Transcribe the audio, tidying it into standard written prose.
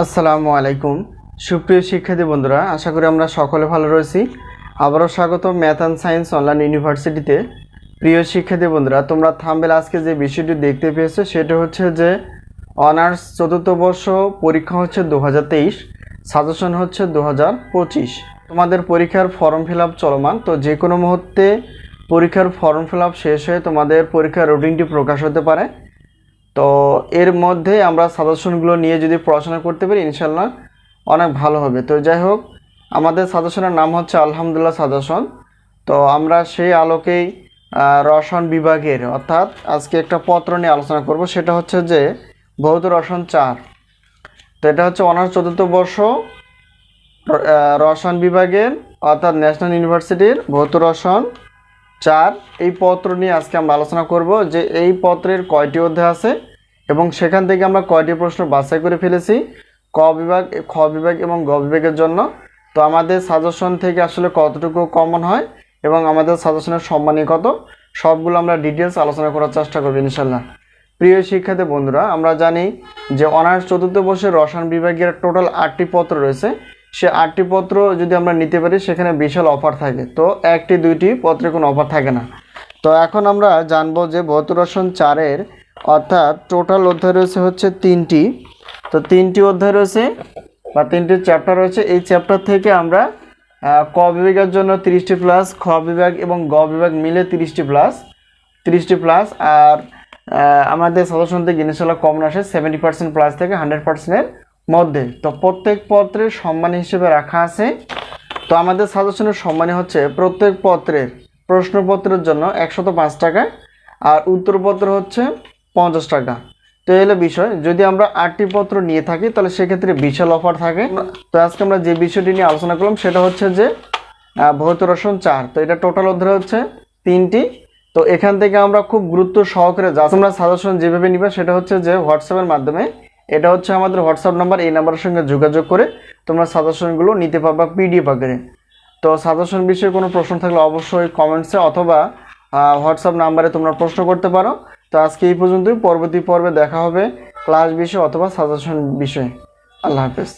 আসসালামু আলাইকুম সুপ্রিয় শিক্ষার্থী বন্ধুরা, আশা করি আমরা সকলে ভালো রয়েছি। আবারও স্বাগত ম্যাথ অ্যান্ড সায়েন্স অনলাইন ইউনিভার্সিটিতে। প্রিয় শিক্ষার্থী বন্ধুরা, তোমরা থাম্বনেলে আজকে যে বিষয়টি দেখতে পেয়েছো সেটা হচ্ছে যে অনার্স চতুর্থ বর্ষ পরীক্ষা হচ্ছে 2023, সাজেশন হচ্ছে 2025। তোমাদের পরীক্ষার ফর্ম ফিল আপ চলমান, তো যে কোনো মুহূর্তে পরীক্ষার ফর্ম ফিল আপ শেষ হয়ে তোমাদের পরীক্ষার রুটিনটি প্রকাশ হতে পারে। তো এর মধ্যে আমরা সাজেশনগুলো নিয়ে যদি পড়াশোনা করতে পারি ইনশাল্লাহ অনেক ভালো হবে। তো যাই হোক, আমাদের সাজেশনের নাম হচ্ছে আলহামদুলিল্লাহ সাজেশন। তো আমরা সেই আলোকেই রসায়ন বিভাগের অর্থাৎ আজকে একটা পত্র নিয়ে আলোচনা করব, সেটা হচ্ছে যে ভৌত রসায়ন 4। তো এটা হচ্ছে অনার্স চতুর্থ বর্ষ রসায়ন বিভাগের অর্থাৎ ন্যাশনাল ইউনিভার্সিটির ভৌত রসায়ন 4 এই পত্র নিয়ে আজকে আমরা আলোচনা করব যে এই পত্রের কয়টি অধ্যায় আছে এবং সেখান থেকে আমরা কয়টি প্রশ্ন বাছাই করে ফেলেছি ক বিভাগ, খ বিভাগ এবং গ বিভাগের জন্য। তো আমাদের সাজেশন থেকে আসলে কতটুকু কমন হয় এবং আমাদের সাজেশনের সম্মানী কত, সবগুলো আমরা ডিটেলস আলোচনা করার চেষ্টা করব ইনশাল্লাহ। প্রিয় শিক্ষার্থী বন্ধুরা, আমরা জানি যে অনার্স চতুর্থ বর্ষের রসায়ন বিভাগের টোটাল 8টি পত্র রয়েছে। সে 8টি পত্র যদি আমরা নিতে পারি সেখানে বিশাল অফার থাকে, তো 1টি 2টি পত্রে কোনো অফার থাকে না। তো এখন আমরা জানবো যে ভৌত রসায়ন 4-এর অর্থাৎ টোটাল অধ্যায় রয়েছে হচ্ছে 3টি। তো 3টি অধ্যায় রয়েছে বা 3টি চ্যাপ্টার রয়েছে। এই চ্যাপ্টার থেকে আমরা ক বিভাগের জন্য 30টি প্লাস, খ বিভাগ এবং গ বিভাগ মিলে 30টি প্লাস আর আমাদের সাজেশন থেকে ইনশাআল্লাহ কমন আসে 70% প্লাস থেকে 100%-এর মধ্যে। তো প্রত্যেক পত্রের সম্মান হিসেবে রাখা আছে। তো আমাদের সাজেশনের সম্মানী হচ্ছে প্রত্যেক পত্রের প্রশ্নপত্রের জন্য 105 টাকা আর উত্তরপত্র হচ্ছে 50 টাকা। তো এই হলো বিষয়। যদি আমরা 8টি পত্র নিয়ে থাকি তাহলে সেক্ষেত্রে বিশাল অফার থাকে। তো আজকে আমরা যে বিষয়টি নিয়ে আলোচনা করলাম সেটা হচ্ছে যে ভৌত রসায়ন 4। তো এটা টোটাল অধ্যায় হচ্ছে 3টি। তো এখান থেকে আমরা খুব গুরুত্ব সহকারে যা তোমরা সাজেশন যেভাবে নিবে সেটা হচ্ছে যে হোয়াটসঅ্যাপের মাধ্যমে, এটা হচ্ছে আমাদের হোয়াটসঅ্যাপ নাম্বার, এই নাম্বারের সঙ্গে যোগাযোগ করে তোমরা সাজেশনগুলো নিতে পারবা পিডিএফ আকারে। তো সাজেশন বিষয়ে কোনো প্রশ্ন থাকলে অবশ্যই কমেন্টসে অথবা হোয়াটসঅ্যাপ নাম্বারে তোমরা প্রশ্ন করতে পারো। তো আজকে এই পর্যন্তই, পরবর্তী পর্বে দেখা হবে ক্লাস বিষয় অথবা সাজেশন বিষয়ে। আল্লাহ হাফেজ।